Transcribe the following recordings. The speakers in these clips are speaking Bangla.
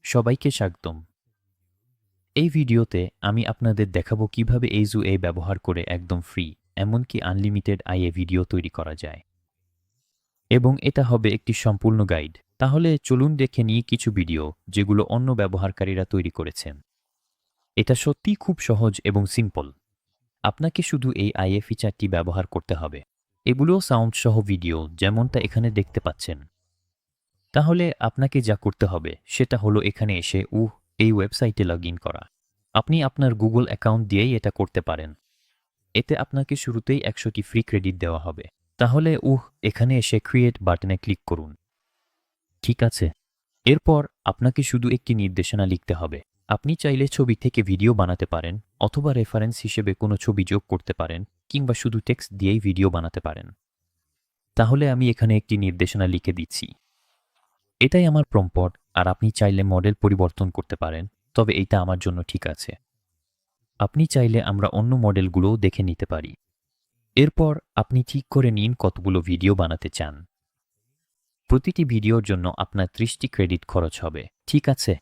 সবাইকে স্বাগতম। এই ভিডিওতে আমি আপনাদের দেখাবো কিভাবে AZUA ব্যবহার করে একদম ফ্রি এমনকি আনলিমিটেড আইএ ভিডিও তৈরি করা যায়। এবং এটা হবে একটি সম্পূর্ণ গাইড। তাহলে চলুন দেখে নিই কিছু ভিডিও যেগুলো অন্য ব্যবহারকারীরা তৈরি করেছেন। এটা সত্যিই খুব সহজ এবং সিম্পল। আপনাকে শুধু এই আইএ ফিচারটি ব্যবহার করতে হবে। এগুলো সাউন্ড সহ ভিডিও যেমনটা এখানে দেখতে পাচ্ছেন। তাহলে আপনাকে যা করতে হবে সেটা হলো এখানে এসে এই ওয়েবসাইটে লগ ইন করা। আপনি আপনার গুগল অ্যাকাউন্ট দিয়েই এটা করতে পারেন। এতে আপনাকে শুরুতেই 100টি ফ্রি ক্রেডিট দেওয়া হবে। তাহলে এখানে এসে ক্রিয়েট বাটনে ক্লিক করুন। ঠিক আছে। এরপর আপনাকে শুধু একটি নির্দেশনা লিখতে হবে। আপনি চাইলে ছবি থেকে ভিডিও বানাতে পারেন অথবা রেফারেন্স হিসেবে কোনো ছবি যোগ করতে পারেন কিংবা শুধু টেক্সট দিয়েই ভিডিও বানাতে পারেন। তাহলে আমি এখানে একটি নির্দেশনা লিখে দিচ্ছি। এটাই আমার প্রম্পট, আর আপনি চাইলে মডেল পরিবর্তন করতে পারেন, তবে এইটা আমার জন্য ঠিক আছে। আপনি চাইলে আমরা অন্য মডেলগুলোও দেখে নিতে পারি। এরপর আপনি ঠিক করে নিন কতগুলো ভিডিও বানাতে চান। প্রতিটি ভিডিওর জন্য আপনার 30টি ক্রেডিট খরচ হবে, ঠিক আছে?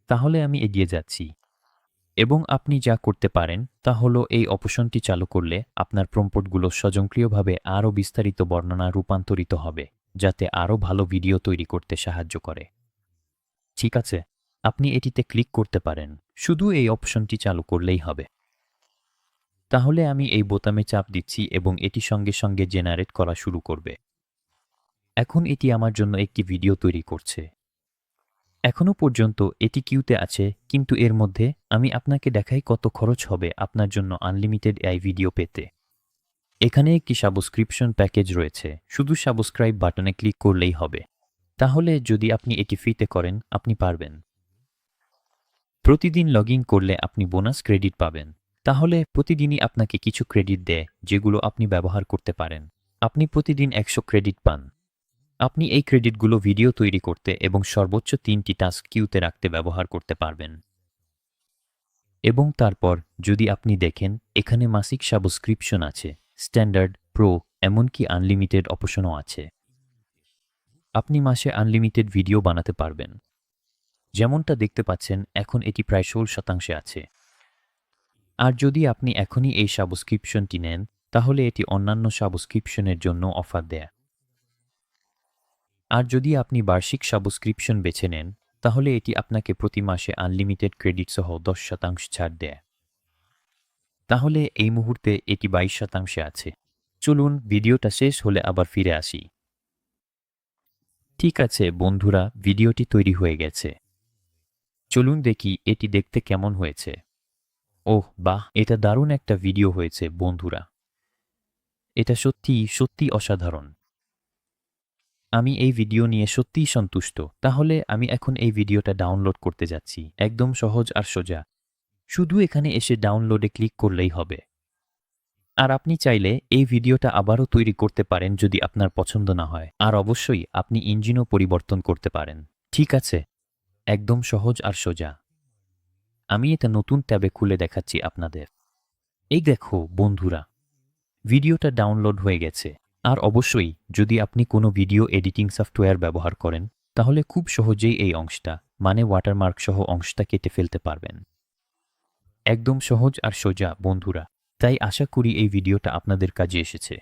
তাহলে আমি এগিয়ে যাচ্ছি। এবং আপনি যা করতে পারেন তা হলো এই অপশনটি চালু করলে আপনার প্রম্পটগুলো স্বয়ংক্রিয়ভাবে আরও বিস্তারিত বর্ণনা রূপান্তরিত হবে, যাতে আরও ভালো ভিডিও তৈরি করতে সাহায্য করে। ঠিক আছে, আপনি এটিতে ক্লিক করতে পারেন। শুধু এই অপশনটি চালু করলেই হবে। তাহলে আমি এই বোতামে চাপ দিচ্ছি এবং এটি সঙ্গে সঙ্গে জেনারেট করা শুরু করবে। এখন এটি আমার জন্য একটি ভিডিও তৈরি করছে। এখনো পর্যন্ত এটি কিউতে আছে, কিন্তু এর মধ্যে আমি আপনাকে দেখাই কত খরচ হবে আপনার জন্য আনলিমিটেড এআই ভিডিও পেতে। এখানে একটি সাবস্ক্রিপশন প্যাকেজ রয়েছে, শুধু সাবস্ক্রাইব বাটনে ক্লিক করলেই হবে। তাহলে যদি আপনি এটি ফ্রিতে করেন আপনি পারবেন। প্রতিদিন লগ ইন করলে আপনি বোনাস ক্রেডিট পাবেন। তাহলে প্রতিদিনই আপনাকে কিছু ক্রেডিট দেয় যেগুলো আপনি ব্যবহার করতে পারেন। আপনি প্রতিদিন 100 ক্রেডিট পান। আপনি এই ক্রেডিটগুলো ভিডিও তৈরি করতে এবং সর্বোচ্চ 3টি টাস্ক কিউতে রাখতে ব্যবহার করতে পারবেন। এবং তারপর যদি আপনি দেখেন এখানে মাসিক সাবস্ক্রিপশন আছে, স্ট্যান্ডার্ড, প্রো, এমনকি আনলিমিটেড অপশনও আছে। আপনি মাসে আনলিমিটেড ভিডিও বানাতে পারবেন। যেমনটা দেখতে পাচ্ছেন এখন এটি প্রায় 16% আছে। আর যদি আপনি এখনই এই সাবস্ক্রিপশনটি নেন তাহলে এটি অন্যান্য সাবস্ক্রিপশনের জন্য অফার দেয়। আর যদি আপনি বার্ষিক সাবস্ক্রিপশন বেছে নেন তাহলে এটি আপনাকে প্রতি মাসে আনলিমিটেড ক্রেডিট সহ 10% ছাড় দেয়। তাহলে এই মুহূর্তে এটি 22% আছে। চলুন ভিডিওটা শেষ হলে আবার ফিরে আসি। ঠিক আছে বন্ধুরা, ভিডিওটি তৈরি হয়ে গেছে। চলুন দেখি এটি দেখতে কেমন হয়েছে। ওহ বাহ, এটা দারুণ একটা ভিডিও হয়েছে বন্ধুরা। এটা সত্যি অসাধারণ। আমি এই ভিডিও নিয়ে সত্যিই সন্তুষ্ট। তাহলে আমি এখন এই ভিডিওটা ডাউনলোড করতে যাচ্ছি। একদম সহজ আর সোজা। শুধু এখানে এসে ডাউনলোডে ক্লিক করলেই হবে। আর আপনি চাইলে এই ভিডিওটা আবারও তৈরি করতে পারেন যদি আপনার পছন্দ না হয়। আর অবশ্যই আপনি ইঞ্জিনও পরিবর্তন করতে পারেন। ঠিক আছে, একদম সহজ আর সোজা। আমি এটা নতুন ট্যাবে খুলে দেখাচ্ছি আপনাদের। এই দেখো বন্ধুরা, ভিডিওটা ডাউনলোড হয়ে গেছে। আর অবশ্যই যদি আপনি কোনো ভিডিও এডিটিং সফটওয়্যার ব্যবহার করেন তাহলে খুব সহজেই এই অংশটা মানে ওয়াটারমার্ক সহ অংশটা কেটে ফেলতে পারবেন। একদম সহজ আর সোজা বন্ধুরা। তাই আশা করি এই ভিডিওটা আপনাদের কাজে এসেছে।